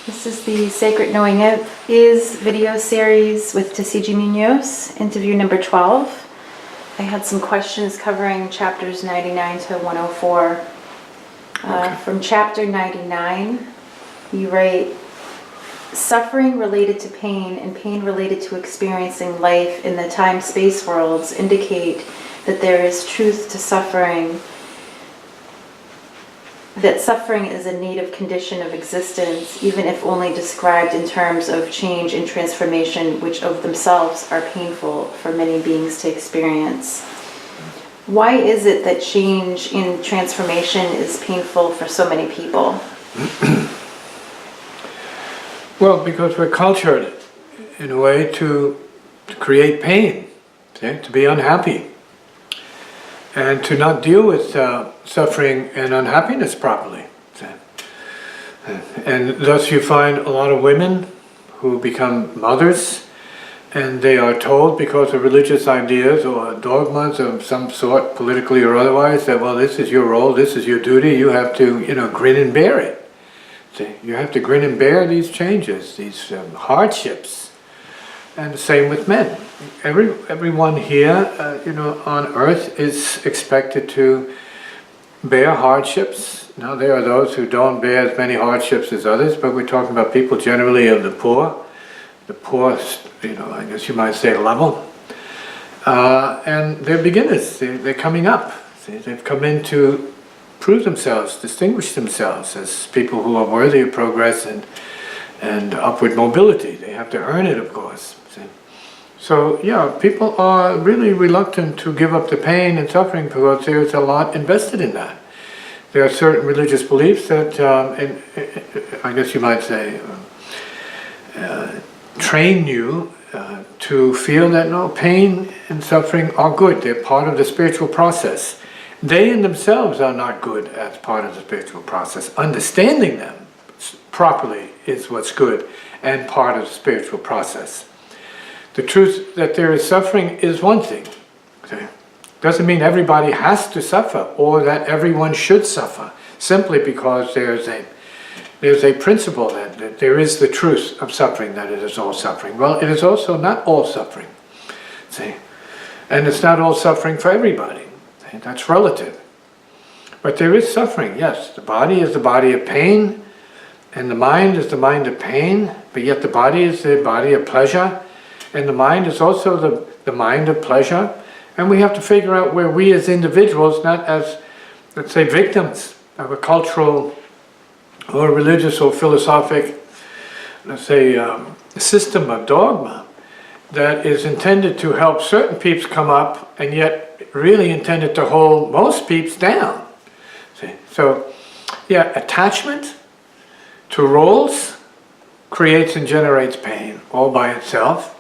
This is the Sacred Knowing Is video series with Tisziji Muñoz, interview number 12. I had some questions covering chapters 99 to 104. From chapter 99, you write, suffering related to pain and pain related to experiencing life in the time-space worlds indicate that there is truth to suffering, that suffering is a native condition of existence, even if only described in terms of change and transformation, which of themselves are painful for many beings to experience. Why is it that change and transformation is painful for so many people? Well, because we're cultured in a way to create pain, to be unhappy, and to not deal with suffering and unhappiness properly. And thus you find a lot of women who become mothers, and they are told, because of religious ideas or dogmas of some sort, politically or otherwise, that, well, this is your role, this is your duty, you have to, grin and bear it. You have to grin and bear these changes, these hardships. And the same with men. Everyone here, on earth is expected to bear hardships. Now, there are those who don't bear as many hardships as others, but we're talking about people generally of the poorest, I guess you might say, level. And they're beginners. They're coming up. They've come in to prove themselves, distinguish themselves as people who are worthy of progress and upward mobility. They have to earn it, of course. So, yeah, people are really reluctant to give up the pain and suffering because there's a lot invested in that. There are certain religious beliefs that, I guess you might say, train you to feel that no, pain and suffering are good. They're part of the spiritual process. They in themselves are not good as part of the spiritual process. Understanding them properly is what's good and part of the spiritual process. The truth that there is suffering is one thing. Doesn't mean everybody has to suffer or that everyone should suffer, simply because there's a principle that there is the truth of suffering, that it is all suffering. Well, it is also not all suffering. And it's not all suffering for everybody. That's relative. But there is suffering, yes. The body is the body of pain, and the mind is the mind of pain, but yet the body is the body of pleasure, and the mind is also the mind of pleasure. And we have to figure out where we as individuals, not as, let's say, victims of a cultural or religious or philosophic, let's say, system of dogma that is intended to help certain peeps come up and yet really intended to hold most peeps down. So, yeah, attachment to roles creates and generates pain all by itself.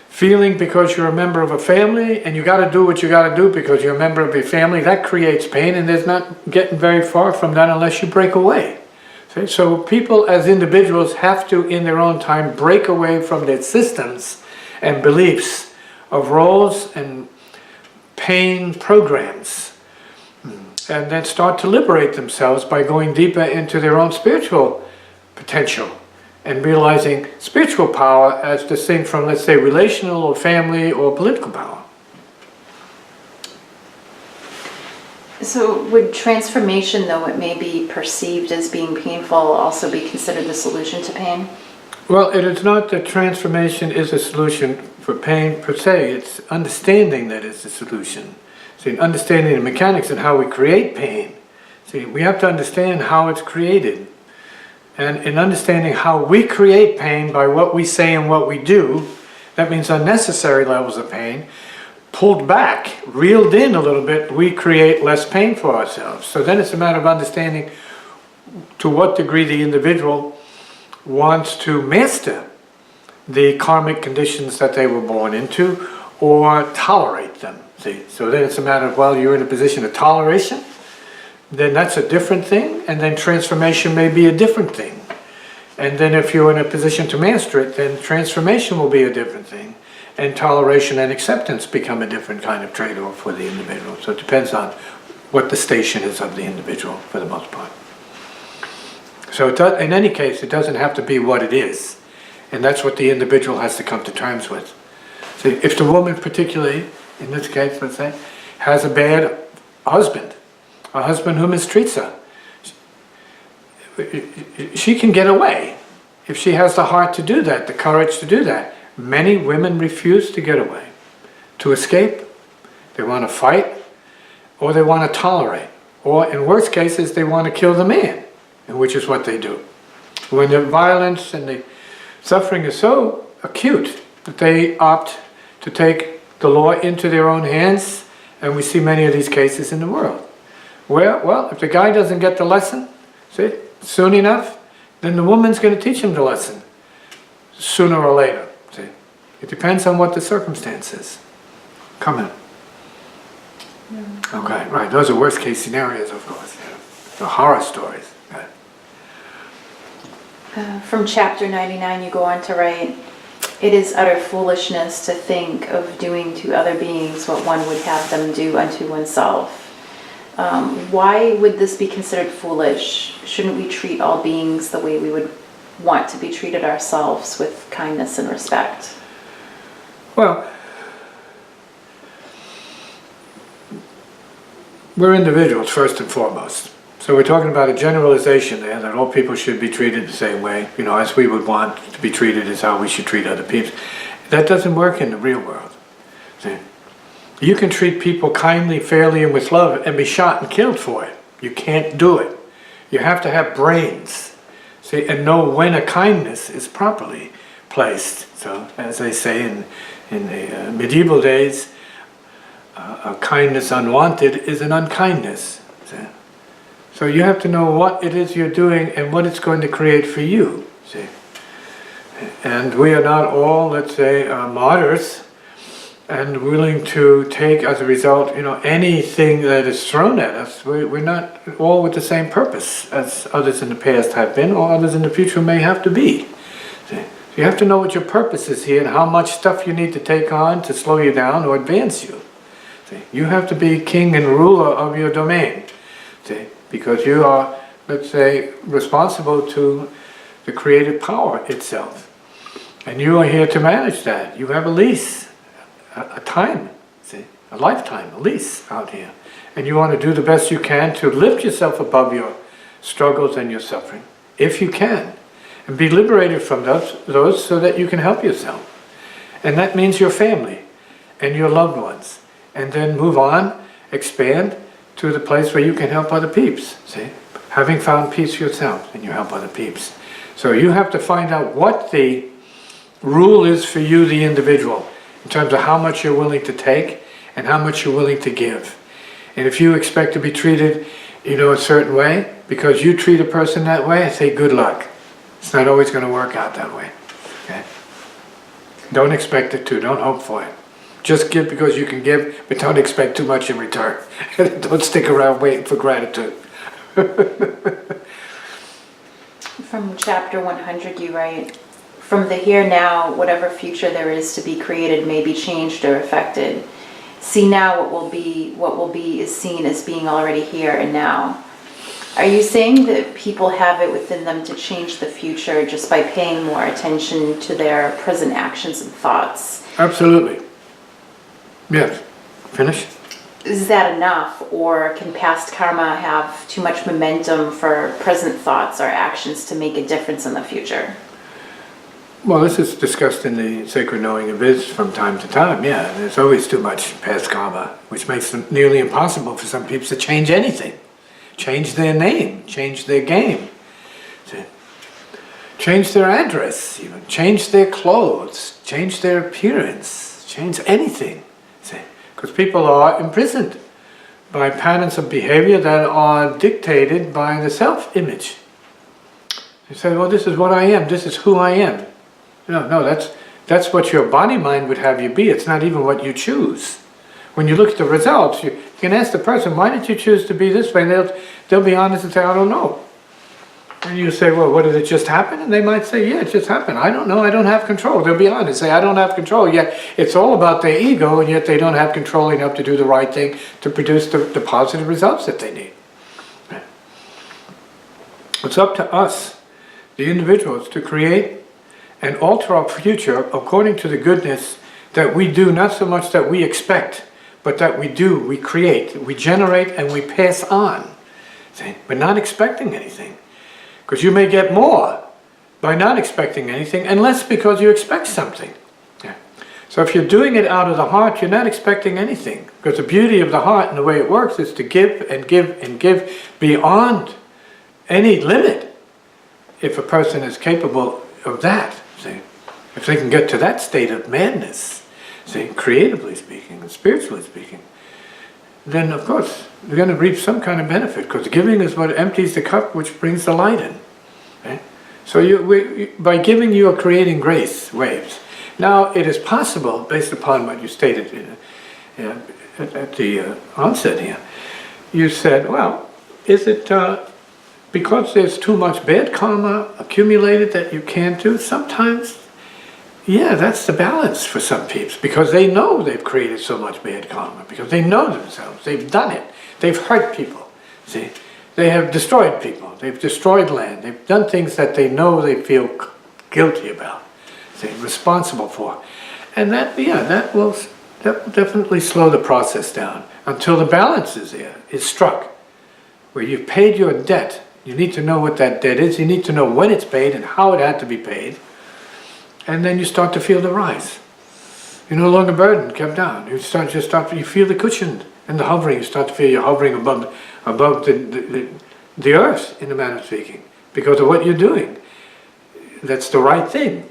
Feeling because you're a member of a family and you got to do what you got to do because you're a member of your family, that creates pain, and there's not getting very far from that unless you break away. So people as individuals have to, in their own time, break away from their systems and beliefs of roles and pain programs, and then start to liberate themselves by going deeper into their own spiritual potential and realizing spiritual power as distinct from, let's say, relational or family or political power. So would transformation, though it may be perceived as being painful, also be considered the solution to pain? Well, it is not that transformation is a solution for pain per se. It's understanding that is the solution. See, understanding the mechanics and how we create pain. See, we have to understand how it's created. And in understanding how we create pain by what we say and what we do, that means unnecessary levels of pain, pulled back, reeled in a little bit, we create less pain for ourselves. So then it's a matter of understanding to what degree the individual wants to master the karmic conditions that they were born into or tolerate them. See? So then it's a matter of, well, you're in a position of toleration, then that's a different thing, and then transformation may be a different thing. And then if you're in a position to master it, then transformation will be a different thing, and toleration and acceptance become a different kind of trade-off for the individual. So it depends on what the station is of the individual for the most part. So in any case, it doesn't have to be what it is. And that's what the individual has to come to terms with. See, if the woman particularly, in this case, let's say, has a bad husband, a husband who mistreats her, she can get away if she has the heart to do that, the courage to do that. Many women refuse to get away, to escape. They want to fight, or they want to tolerate, or in worst cases, they want to kill the man, which is what they do. When the violence and the suffering is so acute that they opt to take the law into their own hands, and we see many of these cases in the world. Well, if the guy doesn't get the lesson, see, soon enough, then the woman's going to teach him the lesson, sooner or later. See, it depends on what the circumstance is. Come in. Okay, right. Those are worst case scenarios, of course. Yeah. The horror stories. Yeah. From chapter 99, you go on to write, "It is utter foolishness to think of doing to other beings what one would have them do unto oneself." Why would this be considered foolish? Shouldn't we treat all beings the way we would want to be treated ourselves, with kindness and respect? Well, we're individuals first and foremost. So we're talking about a generalization there, that all people should be treated the same way, as we would want to be treated is how we should treat other people. That doesn't work in the real world. See? You can treat people kindly, fairly, and with love and be shot and killed for it. You can't do it. You have to have brains, see, and know when a kindness is properly placed. So, as they say in the medieval days, a kindness unwanted is an unkindness. See? So you have to know what it is you're doing and what it's going to create for you. See? And we are not all, let's say, martyrs, and willing to take as a result, anything that is thrown at us. We're not all with the same purpose as others in the past have been, or others in the future may have to be. See? So you have to know what your purpose is here and how much stuff you need to take on to slow you down or advance you. See? You have to be king and ruler of your domain. See? Because you are, let's say, responsible to the creative power itself. And you are here to manage that. You have a lease. A time, see, a lifetime, a lease out here. And you want to do the best you can to lift yourself above your struggles and your suffering, if you can, and be liberated from those so that you can help yourself. And that means your family and your loved ones. And then move on, expand to the place where you can help other peeps, see, having found peace yourself, and you help other peeps. So you have to find out what the rule is for you, the individual, in terms of how much you're willing to take and how much you're willing to give. And if you expect to be treated, a certain way, because you treat a person that way, I say good luck. It's not always going to work out that way. Okay? Don't expect it to. Don't hope for it. Just give because you can give, but don't expect too much in return. Don't stick around waiting for gratitude. From chapter 100, you write, "From the here now, whatever future there is to be created may be changed or affected. See now what will be is seen as being already here and now." Are you saying that people have it within them to change the future just by paying more attention to their present actions and thoughts? Absolutely. Yes. Finish? Is that enough, or can past karma have too much momentum for present thoughts or actions to make a difference in the future? Well, this is discussed in the Sacred Knowing of Viz from time to time, yeah. There's always too much past karma, which makes it nearly impossible for some people to change anything. Change their name, change their game, change their address, even change their clothes, change their appearance, change anything. Because people are imprisoned by patterns of behavior that are dictated by the self-image. You say, well, this is what I am, this is who I am. No, that's what your body mind would have you be. It's not even what you choose. When you look at the results, you can ask the person, why did you choose to be this way? And they'll be honest and say, I don't know. And you say, well, what, did it just happen? And they might say, yeah, it just happened. I don't know, I don't have control. They'll be honest, say, I don't have control. Yet it's all about their ego, and yet they don't have control enough to do the right thing to produce the positive results that they need. It's up to us, the individuals, to create and alter our future according to the goodness that we do, not so much that we expect, but that we do, we create, we generate, and we pass on. See? We're not expecting anything. Because you may get more by not expecting anything, and less because you expect something. Yeah. So if you're doing it out of the heart, you're not expecting anything. Because the beauty of the heart and the way it works is to give and give and give beyond any limit, if a person is capable of that. See? If they can get to that state of madness, see, creatively speaking and spiritually speaking, then of course you're going to reap some kind of benefit, because giving is what empties the cup which brings the light in. Okay? So by giving, you are creating grace waves. Now it is possible, based upon what you stated at the onset here, you said, well, is it because there's too much bad karma accumulated that you can't do? Sometimes, yeah, that's the balance for some people, because they know they've created so much bad karma, because they know themselves, they've done it, they've hurt people, see, they have destroyed people, they've destroyed land, they've done things that they know they feel guilty about, see, responsible for, and that, yeah, that will definitely slow the process down until the balance is there, is struck, where you've paid your debt. You need to know what that debt is, you need to know when it's paid and how it had to be paid. And then you start to feel the rise. You're no longer burdened, kept down. You feel the cushion and the hovering. You start to feel you're hovering above the earth, in a manner of speaking, because of what you're doing. That's the right thing.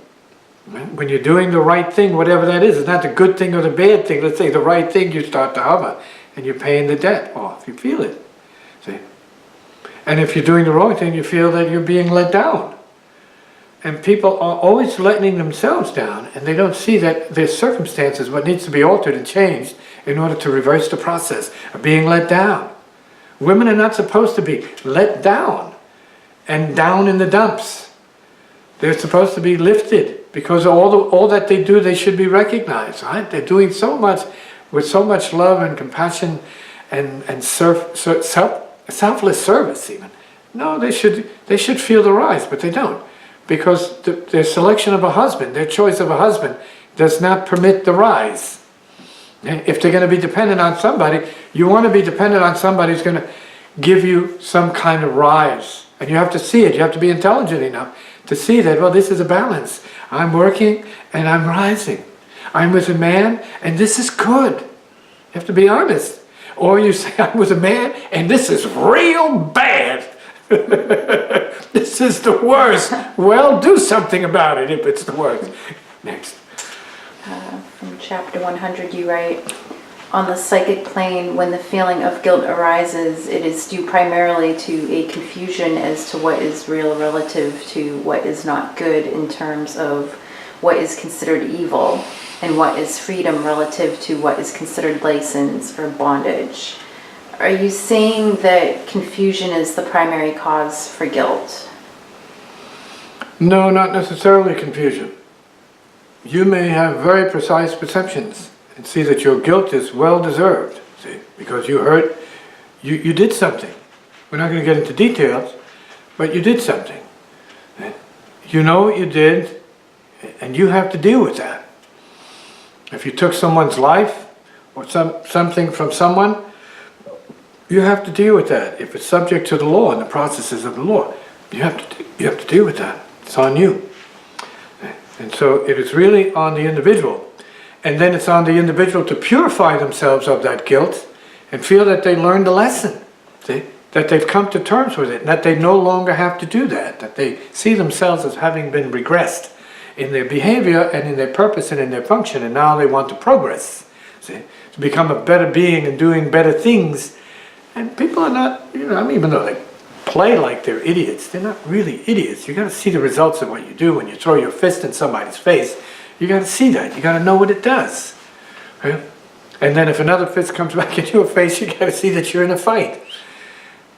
Right? When you're doing the right thing, whatever that is, it's not the good thing or the bad thing. Let's say the right thing, you start to hover, and you're paying the debt off. You feel it. See? And if you're doing the wrong thing, you feel that you're being let down. And people are always letting themselves down, and they don't see that their circumstances, what needs to be altered and changed in order to reverse the process of being let down. Women are not supposed to be let down and down in the dumps. They're supposed to be lifted, because all that they do, they should be recognized. Right? They're doing so much with so much love and compassion and selfless service even. No, they should feel the rise, but they don't. Because their selection of a husband, their choice of a husband, does not permit the rise. If they're going to be dependent on somebody, you want to be dependent on somebody who's going to give you some kind of rise. And you have to see it. You have to be intelligent enough to see that, well, this is a balance. I'm working and I'm rising. I'm with a man and this is good. You have to be honest. Or you say, I'm with a man and this is real bad. This is the worst. Well, do something about it if it's the worst. Next. From chapter 100 you write, on the psychic plane, when the feeling of guilt arises, it is due primarily to a confusion as to what is real relative to what is not good, in terms of what is considered evil, and what is freedom relative to what is considered license or bondage. Are you saying that confusion is the primary cause for guilt? No, not necessarily confusion. You may have very precise perceptions and see that your guilt is well deserved, see, because you hurt, you did something. We're not going to get into details, but you did something. You know what you did, and you have to deal with that. If you took someone's life or something from someone, you have to deal with that. If it's subject to the law and the processes of the law, you have to deal with that. It's on you. And so it is really on the individual. And then it's on the individual to purify themselves of that guilt and feel that they learned a lesson. See? That they've come to terms with it, and that they no longer have to do that. That they see themselves as having been regressed in their behavior and in their purpose and in their function, and now they want to progress. See? To become a better being and doing better things. And people are not, even though they play like they're idiots, they're not really idiots. You got to see the results of what you do when you throw your fist in somebody's face. You got to see that. You got to know what it does. Right? And then if another fist comes back in your face, you got to see that you're in a fight.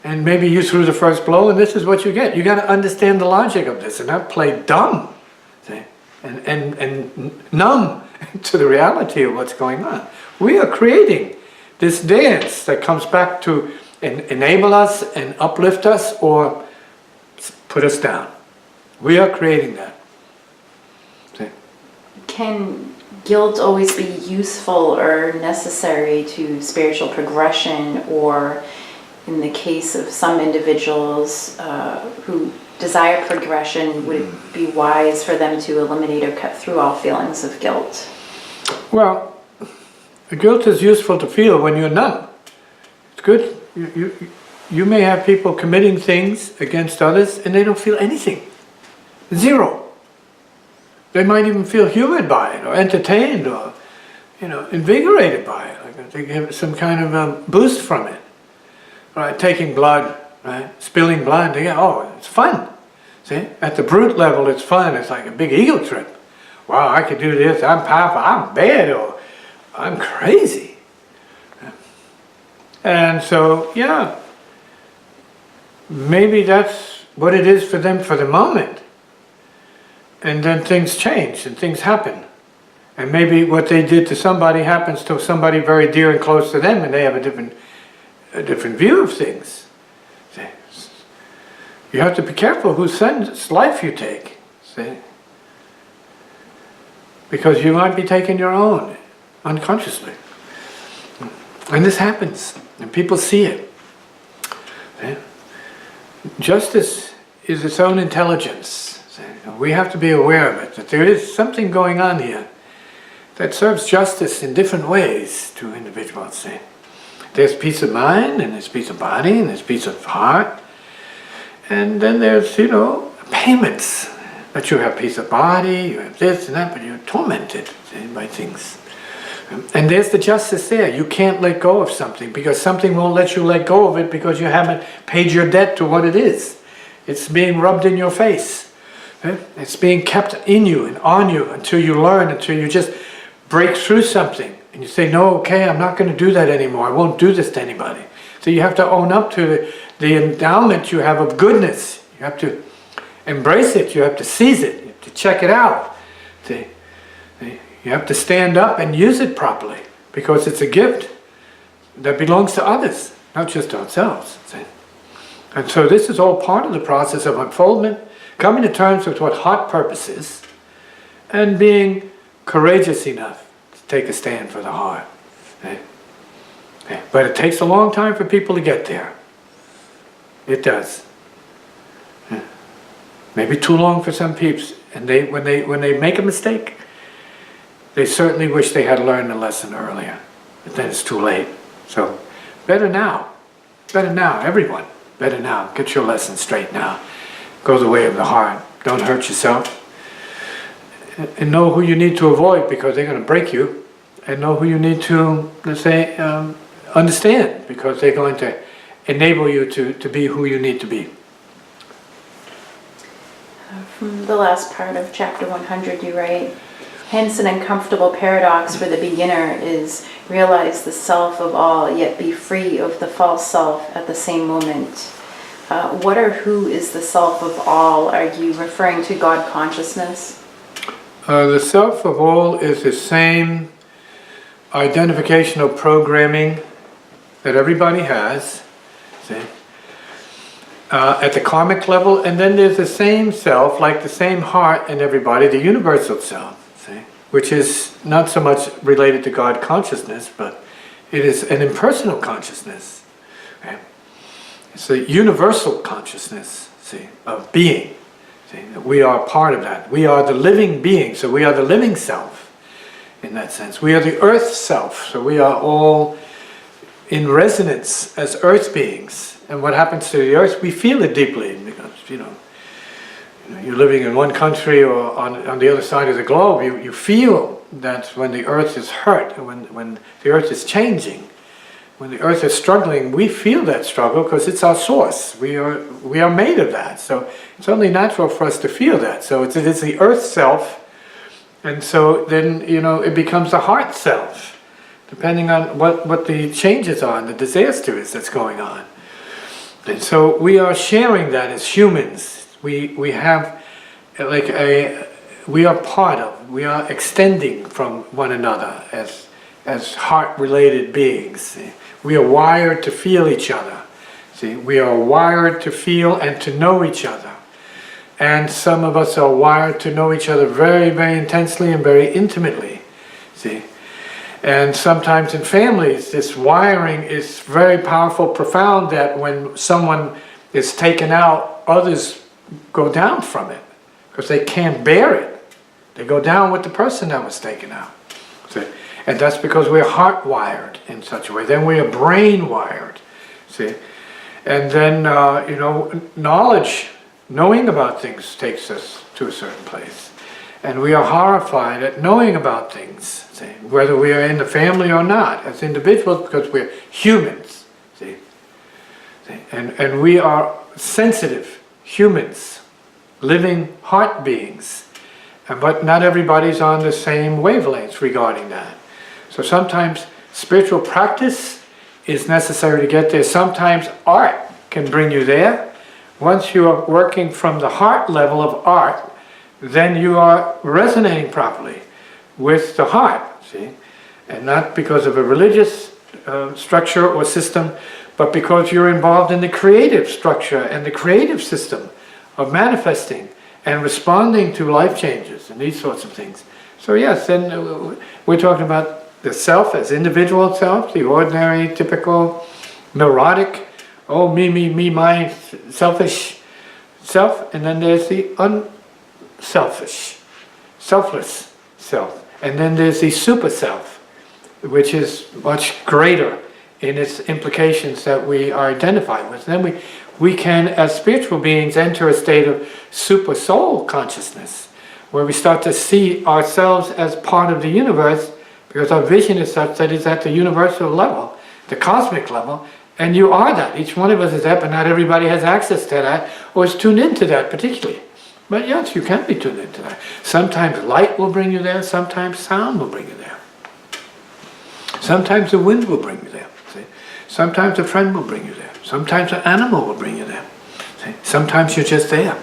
And maybe you threw the first blow, and this is what you get. You got to understand the logic of this and not play dumb, see? And numb to the reality of what's going on. We are creating this dance that comes back to enable us and uplift us, or put us down. We are creating that. See? Can guilt always be useful or necessary to spiritual progression, or in the case of some individuals who desire progression, would it be wise for them to eliminate or cut through all feelings of guilt? Well, guilt is useful to feel when you're numb. It's good. You may have people committing things against others and they don't feel anything. Zero. They might even feel humored by it or entertained or, invigorated by it. Like they get some kind of a boost from it. Right? Taking blood, right? Spilling blood. They go, it's fun. See? At the brute level, it's fun. It's like a big ego trip. Wow, I could do this. I'm powerful. I'm bad. Or I'm crazy. And so, maybe that's what it is for them for the moment. And then things change and things happen. And maybe what they did to somebody happens to somebody very dear and close to them, and they have a different view of things. See? You have to be careful whose life you take. See? Because you might be taking your own unconsciously. And this happens, and people see it. See? Justice is its own intelligence. We have to be aware of it, that there is something going on here that serves justice in different ways to individuals. See? There's peace of mind, and there's peace of body, and there's peace of heart. And then there's, payments. But you have peace of body, you have this and that, but you're tormented, see, by things. And there's the justice there. You can't let go of something because something won't let you let go of it because you haven't paid your debt to what it is. It's being rubbed in your face. It's being kept in you and on you until you learn, until you just break through something. And you say, no, okay, I'm not going to do that anymore. I won't do this to anybody. So you have to own up to the endowment you have of goodness. You have to embrace it. You have to seize it. You have to check it out. See? You have to stand up and use it properly because it's a gift that belongs to others, not just to ourselves. See? And so this is all part of the process of unfoldment, coming to terms with what heart purpose is, and being courageous enough to take a stand for the heart. See? But it takes a long time for people to get there. It does. Maybe too long for some peeps. And when they make a mistake, they certainly wish they had learned the lesson earlier. But then it's too late. So better now. Better now, everyone. Better now. Get your lesson straight now. Go the way of the heart. Don't hurt yourself. And know who you need to avoid because they're going to break you. And know who you need to, let's say, understand because they're going to enable you to be who you need to be. From the last part of chapter 100 you write, hence an uncomfortable paradox for the beginner is realize the self of all, yet be free of the false self at the same moment. What or who is the self of all? Are you referring to God consciousness? The self of all is the same identificational programming that everybody has, see? At the karmic level, and then there's the same self, like the same heart in everybody, the universal self, see? Which is not so much related to God consciousness, but it is an impersonal consciousness. Okay? It's a universal consciousness, see, of being. See? We are part of that. We are the living being, so we are the living self in that sense. We are the earth self, so we are all in resonance as earth beings. And what happens to the earth, we feel it deeply because, you're living in one country or on the other side of the globe, you feel that when the earth is hurt, when the earth is changing, when the earth is struggling, we feel that struggle because it's our source. We are made of that. So it's only natural for us to feel that. So it's the earth self, and so then, it becomes the heart self, depending on what the changes are and the disaster is that's going on. And so we are sharing that as humans. We have we are part of, we are extending from one another as heart-related beings. See? We are wired to feel each other. See? We are wired to feel and to know each other. And some of us are wired to know each other very, very intensely and very intimately. See? And sometimes in families, this wiring is very powerful, profound, that when someone is taken out, others go down from it because they can't bear it. They go down with the person that was taken out. See? And that's because we're heart-wired in such a way. Then we are brain-wired. See? And then, knowledge, knowing about things takes us to a certain place. And we are horrified at knowing about things, see? Whether we are in the family or not, as individuals, because we're humans. See? And we are sensitive humans, living heart beings. But not everybody's on the same wavelengths regarding that. So sometimes spiritual practice is necessary to get there. Sometimes art can bring you there. Once you are working from the heart level of art, then you are resonating properly with the heart, see? And not because of a religious structure or system, but because you're involved in the creative structure and the creative system of manifesting and responding to life changes and these sorts of things. So yes, then we're talking about the self as individual self, the ordinary, typical, neurotic, oh, me, my, selfish self, and then there's the unselfish, selfless self. And then there's the super self, which is much greater in its implications that we are identified with. And then we can, as spiritual beings, enter a state of super soul consciousness, where we start to see ourselves as part of the universe, because our vision is such that it's at the universal level, the cosmic level, and you are that. Each one of us is that, but not everybody has access to that, or is tuned into that particularly. But yes, you can be tuned into that. Sometimes light will bring you there, sometimes sound will bring you there. Sometimes the wind will bring you there. See? Sometimes a friend will bring you there. Sometimes an animal will bring you there. See? Sometimes you're just there.